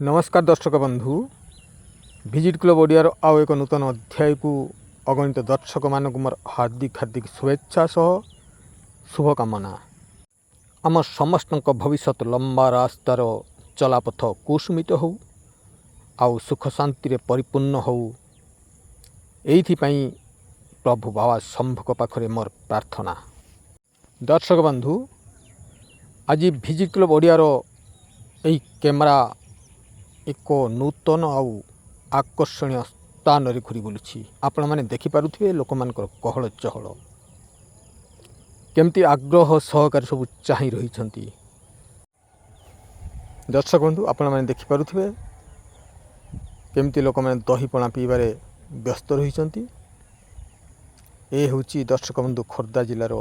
नमस्कार दर्शक बंधु विजिट क्लब ओडियार आउ एक नूतन अध्याय को अगणित दर्शक मानक मोर हार्दिक हार्दिक शुभेच्छा सह शुभकामना। आम समस्त भविष्य लंबा रास्तार चलापथ कुसुमित हो आउ सुख शांति परिपूर्ण हो एइथिपाई प्रभु बाबा शंभुक पाखरे मोर प्रार्थना। दर्शक बंधु आज विजिट क्लब ओडियार यही कैमेरा एक नूतन आउ आकर्षणीय स्थान रे घुरी बुलुछि। आपण माने देखि पारुथिबे लोक मानकर कहल चहल केमती आग्रह सहकार सब चाहि रही छंती। दर्शक बंधु आपण माने देखि पारुथिबे केमती लोक माने दही पणा पीबारे व्यस्त रही छंती। ए होछि दर्शक बंधु खोर्धा जिल्लार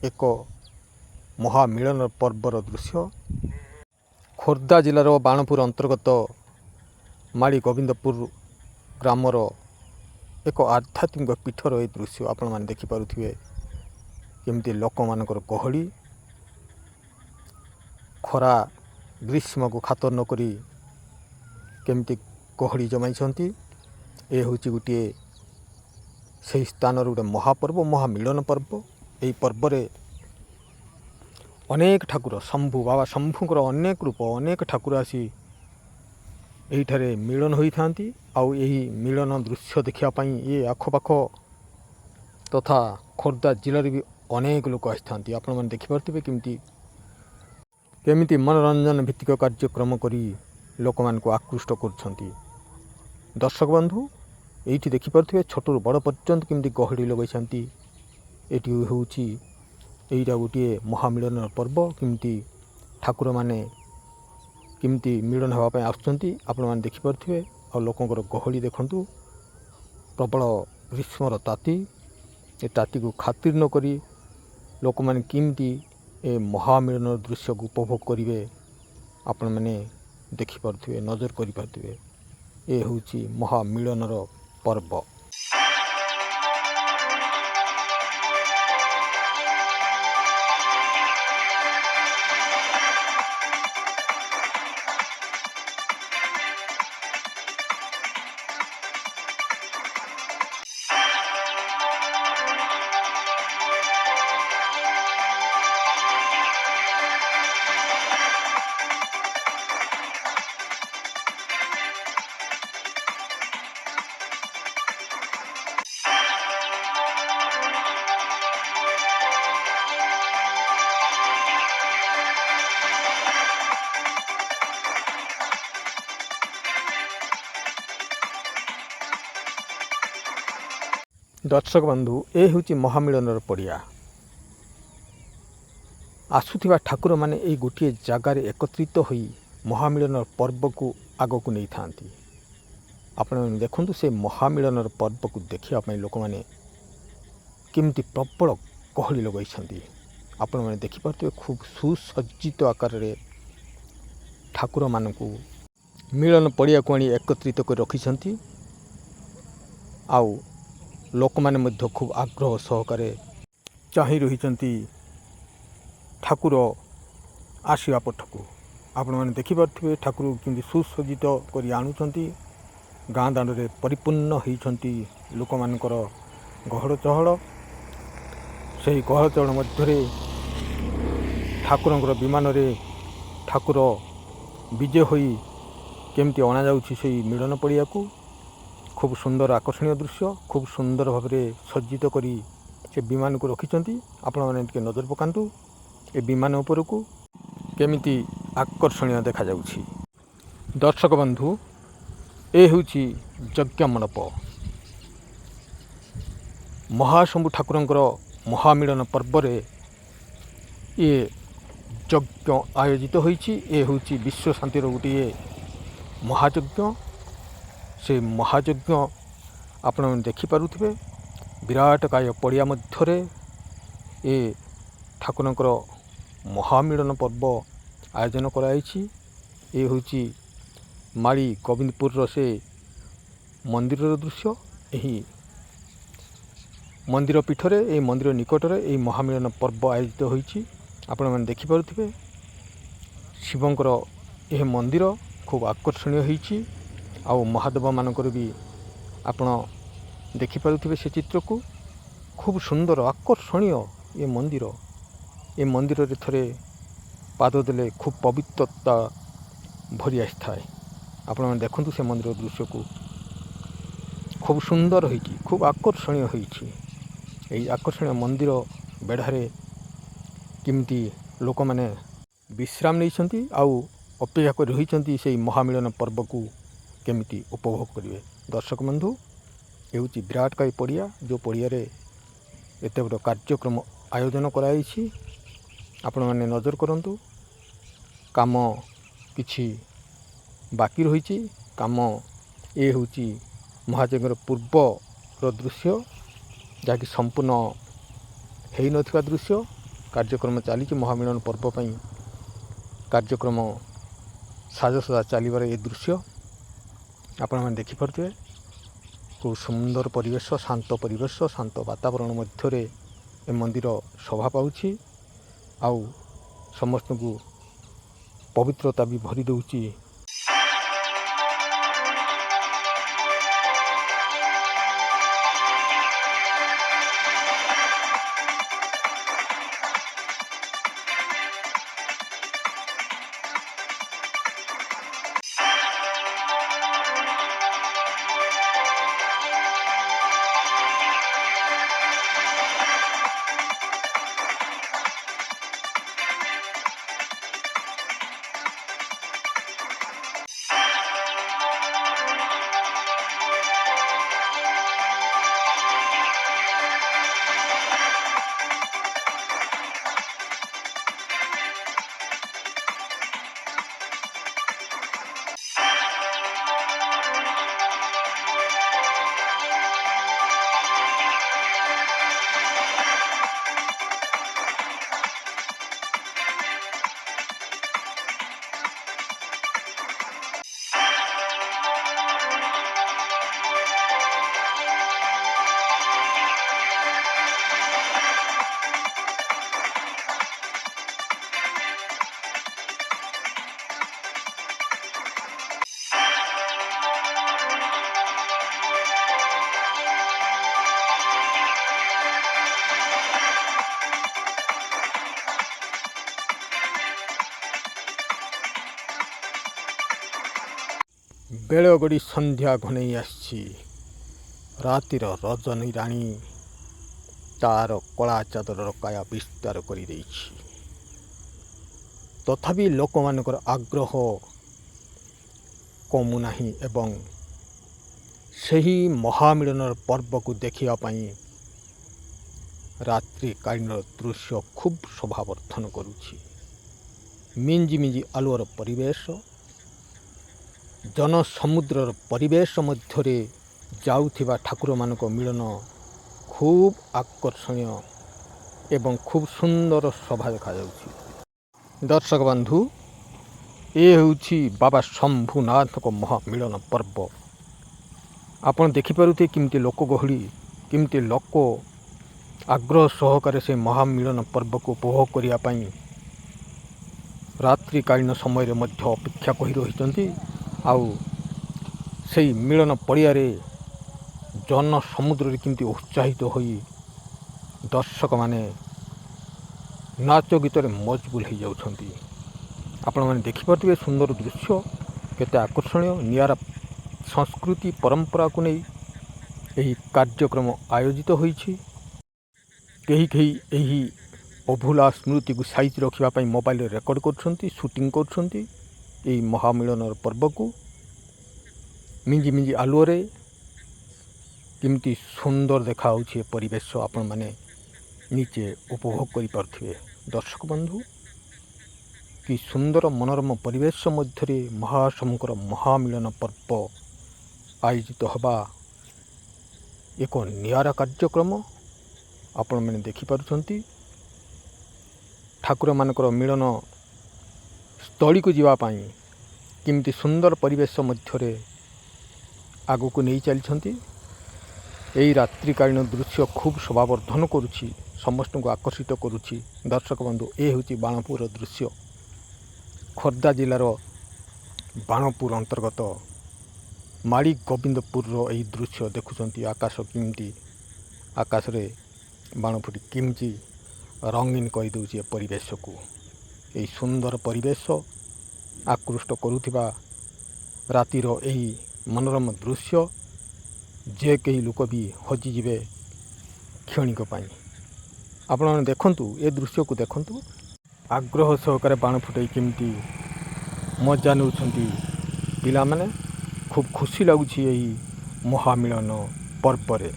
एक महामिलन पर्वर दृश्य। खोर्धा जिलार बाणपुर अंतर्गत माड़ी गोविंदपुर ग्रामर एक आध्यात्मिक पीठर ए दृश्य आपण मैंने देखिपे केमती लोक मानकर गहली खरा ग्रीष्म को खातर नक केमती गहली जमाई। ए हूँ गोटे से स्थान गोटे महापर्व महामिलन पर्व। यही पर्व अनेक ठाकुर शंभु बाबा शंभुंर अनेक रूप अनेक ठाकुर आसी यही मिलन होता आउ यही मिलन दृश्य देखापी ये आखपाख तथा खोर्धा जिले भी अनेक लोक आसी आपण मैंने देखिपे केमिति मनोरंजन भित्तिक कार्यक्रम करी लोक मान को आकृष्ट कर। दर्शक बंधु ये देखिपे छोटू बड़ पर्यंत केमती गहड़ी लगेंगे। ये हूँ यहीटा गोटे महामिलन पर्व किमती ठाकुर माने किमती मिलन होगापी आसुँच आपण मैंने देखिपे आ लोकंर गहली देखु प्रबल ग्रीष्मर ताती ए ताती को खातिर न करी लोक मैंने किमती ए महामिलन दृश्य को उपभोग करेंगे आपण मैंने देखिपे नजर करें। ये हूँ महामिलनर पर्व। दर्शक बंधु ए हूँ महामिलनर पड़िया आसुथिबा ठाकुर माने ए गोटे जगार एकत्रित होई महामिलनर पर्व को आग को नहीं थांती। आपण देखु से महामिलनर पर्व को देखा लोक मैंने किमती प्रबल गहली लगई। आपण मैंने देखिपे खूब सुसज्जित आकार रे ठाकुर मान को मिलन पड़िया को आनी एकत्रित कर रखी आउ लोक माने मध्य खूब आग्रह सहकारे चाहि रही ठाकुर आसवा पठक। आपण मैंने देखिपे ठाकुर किंतु सुसज्जित कर आणुंट गाँ दांड में परिपूर्ण होती लोक मानकर गहड़ चहल। से गहड़ चहल मध्य ठाकुर विमान रे ठाकुर विजय होई केमती अणा जाउछि से मिलन पड़िया को खूब सुंदर आकर्षणीय दृश्य खूब सुंदर भाव में सज्जित करी से विमान को रखिंट। आपण मैंने नजर पकातु ए विमान उपर को केमिति आकर्षणीय देखा जाउछि। दर्शक बंधु ए हूँ यज्ञ मंडप महाशंभु ठाकुरंकर महामिलन पर्व रे ये यज्ञ आयोजित होइछि। ए हूँ विश्व शांतिर गोटे महायज्ञ। से महायज्ञ आपण देखिपे विराट काय पड़िया मध्य ए ठाकुरंकर महामिलन पर्व आयोजन कराई। ए हूँ माड़ी गोविंदपुर से मंदिर दृश्य। यही मंदिर पीठरे ए मंदिर निकटरे ए महामिलन पर्व आयोजित होइछि। आपण मैंने देखिपे शिवंकर यह मंदिर खूब आकर्षणीय होईछि। आउ महादेव मानकर भी आपण देखिपारुथिबे से चित्र को खूब सुंदर आकर्षणीय ये मंदिर रे थरे पाद देले खूब पवित्रता भरी आसी थाए। आपण मैंने देखंतु से मंदिर दृश्य को खूब सुंदर होईछि, खूब आकर्षणीय होईछि। यही आकर्षणीय मंदिर बेढ़ारे किमती लोक मैंने विश्राम नहीं आउ अपेक्षा कर रही से महामिलन पर्व को केमिति उपभोग करेंगे। दर्शक बंधु ये विराटकाय पड़िया, जो पड़िया एत बड़ कार्यक्रम आयोजन कराई। आपण मैंने नजर करंतु काम किछि बाकी रही काम ये हूँ महायज्ञर पूर्वर दृश्य जहाँकि संपूर्ण हो नथिबा दृश्य। कार्यक्रम चली महामिलन पर्व पर कार्यक्रम साजसजा चलवर ये दृश्य आपण मैंने देखिपे। खूब सुंदर परिवेश, शांत परिवेश, शांत वातावरण मध्य ए मंदिर शोभा पाउछि। आउ समस्त को पवित्रता भी भरी दउछि। बेलगड़ी संध्या घनई आसी रातिर रजनी राणी तार कला चादर काया विस्तार कर तथापि लोक मानकर आग्रह कमु नाही एवं सही महामिलन पर्व को देखिया पाई रात्रिकालीन दृश्य खूब शोभावर्धन करुछि। मिंजी मिंजी आलोर परिवेश, जन समुद्रर परिवेश मध्यरे जाउथिबा ठाकुर मानक मिलन खूब आकर्षणीय एवं खूब सुंदर शोभा देखा जाउछि। दर्शक बंधु ये होछि बाबा शंभुनाथ को महामिलन पर्व। आपण देखिपारुथे किमती लोक गहली, किमती लोक आग्रह सहकारे से महामिलन पर्व को उपभोग करिया पाई रात्रिकालीन समय मध्य अपेक्षा कही रही। आउ से मिलन पड़िया जन समुद्र किमती उत्साहित होई दर्शक माने नाच गीत मजबूल हो जाउछंती। आपण माने देखिपारे सुंदर दृश्य केते आकर्षणीय नियारा संस्कृति परंपरा को नहीं यही कार्यक्रम आयोजित होईछि। कहीं कहीं यही अभूला स्मृति को साइज रखापी मोबाइल रेकर्ड कर शूटिंग कर महामिलन पर्व को मिंजी मिंजी आलुअरे किमती सुंदर देखा परिवेश आपण माने नीचे उपभोग कर पार्थिबे। दर्शक बंधु कि सुंदर मनोरम परिवेश मध्य महासमुकर महामिलन पर्व आयोजित हवा एक नियारा कार्यक्रम आपण मैंने देखिपारुछंती। ठाकुर मानकर मिलन स्थली को जीवापाई किमती सुंदर परिवेश मध्य आगु को नहीं चलती। यही रात्रिकालीन दृश्य खूब शोभावर्धन करुछि, समस्त को आकर्षित करुछि। दर्शक बंधु ये हूँ बाणपुर दृश्य, खोर्धा जिलार ବାଣପୁର ଅନ୍ତର୍ଗତ ମାଳି ଗୋବିନ୍ଦପୁରର ଏହି ଦୃଶ୍ୟ ଦେଖୁଛନ୍ତି। ଆକାଶ କେମିତି, ଆକାଶରେ ବାଣ ଫୁଟି କେମିତି ରଙ୍ଗୀନ କରିଦେଉଛି ଏ ପରିବେଶକୁ। ଏହି ସୁନ୍ଦର ପରିବେଶ ଆକୃଷ୍ଟ କରୁଥିବା ରାତିର ଏହି ମନୋରମ ଦୃଶ୍ୟ, ଯେ କେହି ଲୋକ ବି ହଜିଯିବେ କ୍ଷଣିକ ପାଇଁ। ଆପଣମାନେ ଦେଖନ୍ତୁ, ଏ ଦୃଶ୍ୟକୁ ଦେଖନ୍ତୁ। ଆଗ୍ରହ ସହକାରେ ବାଣ ଫୁଟାଇ କେମିତି ମଜା ନେଉଛନ୍ତି ପିଲାମାନେ। ଖୁବ୍ ଖୁସି ଲାଗୁଛି ଏହି ମହାମିଳନ ପର୍ବରେ।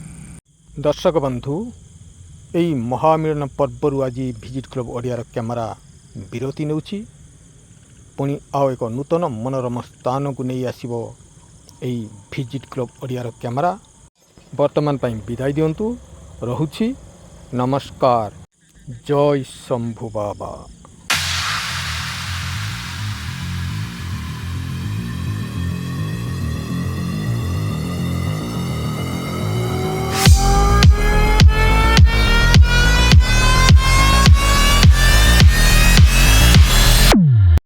ଦର୍ଶକ ବନ୍ଧୁ, ଏହି ମହାମିଳନ ପର୍ବରୁ ଆଜି ଭିଜିଟ୍ କ୍ଲବ୍ ଓଡ଼ିଆର କ୍ୟାମେରା ବିରତି ନେଉଛି। ପୁଣି ଆଉ ଏକ ନୂତନ ମନୋରମ ସ୍ଥାନକୁ ନେଇ ଆସିବ ଏହି ଭିଜିଟ୍ କ୍ଲବ୍ ଓଡ଼ିଆର କ୍ୟାମେରା। ବର୍ତ୍ତମାନ ପାଇଁ ବିଦାୟ ଦିଅନ୍ତୁ। ରହୁଛି, ନମସ୍କାର। ଜୟ ଶମ୍ଭୁ ବାବା।